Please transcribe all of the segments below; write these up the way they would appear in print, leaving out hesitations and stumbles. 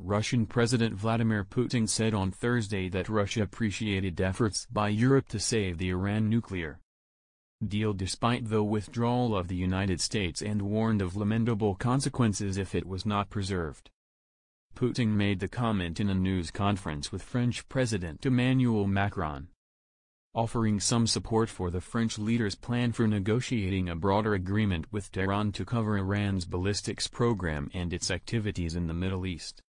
Russian President Vladimir Putin said on Thursday that Russia appreciated efforts by Europe to save the Iran nuclear deal despite the withdrawal of the United States and warned of lamentable consequences if it was not preserved. Putin made the comment in a news conference with French President Emmanuel Macron, offering some support for the French leader's plan for negotiating a broader agreement with Tehran to cover Iran's ballistics program and its activities in the Middle East.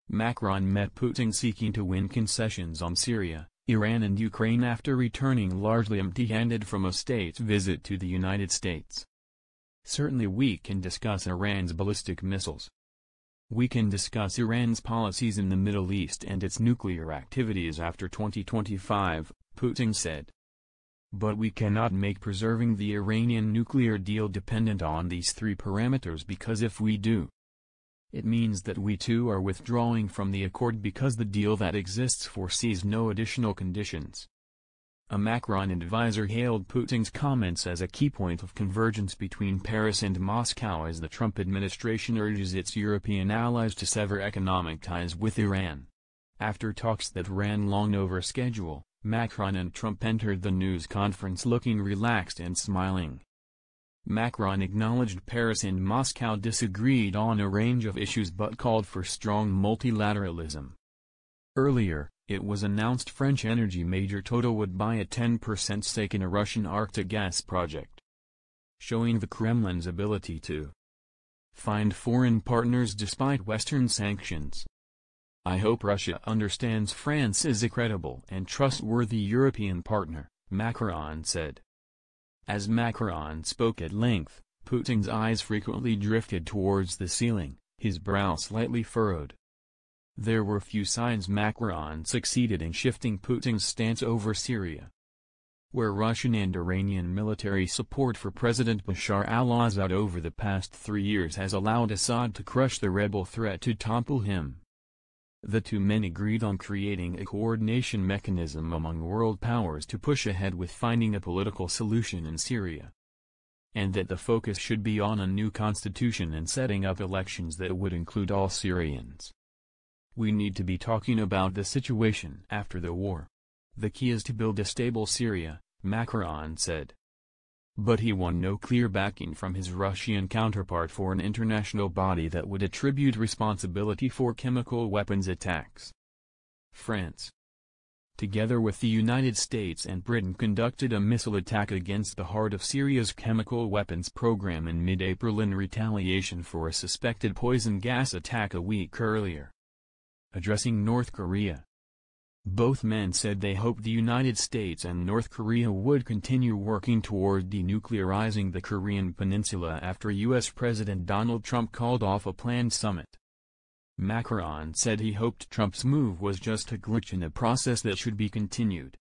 Macron met Putin seeking to win concessions on Syria, Iran and Ukraine after returning largely empty-handed from a state visit to the United States. "Certainly we can discuss Iran's ballistic missiles. We can discuss Iran's policies in the Middle East and its nuclear activities after 2025, Putin said. But we cannot make preserving the Iranian nuclear deal dependent on these three parameters because if we do, it means that we too are withdrawing from the accord because the deal that exists foresees no additional conditions." A Macron advisor hailed Putin's comments as a key point of convergence between Paris and Moscow as the Trump administration urges its European allies to sever economic ties with Iran. After talks that ran long over schedule, Macron and Trump entered the news conference looking relaxed and smiling. Macron acknowledged Paris and Moscow disagreed on a range of issues but called for strong multilateralism. Earlier, it was announced French energy major Total would buy a 10% stake in a Russian Arctic gas project, showing the Kremlin's ability to find foreign partners despite Western sanctions. "I hope Russia understands France is a credible and trustworthy European partner," Macron said. As Macron spoke at length, Putin's eyes frequently drifted towards the ceiling, his brow slightly furrowed. There were few signs Macron succeeded in shifting Putin's stance over Syria, where Russian and Iranian military support for President Bashar al-Assad over the past 3 years has allowed Assad to crush the rebel threat to topple him. The two men agreed on creating a coordination mechanism among world powers to push ahead with finding a political solution in Syria, and that the focus should be on a new constitution and setting up elections that would include all Syrians. "We need to be talking about the situation after the war. The key is to build a stable Syria," Macron said. But he won no clear backing from his Russian counterpart for an international body that would attribute responsibility for chemical weapons attacks. France, together with the United States and Britain, conducted a missile attack against the heart of Syria's chemical weapons program in mid-April in retaliation for a suspected poison gas attack a week earlier. Addressing North Korea, both men said they hoped the United States and North Korea would continue working toward denuclearizing the Korean peninsula after U.S. President Donald Trump called off a planned summit. Macron said he hoped Trump's move was just a glitch in a process that should be continued.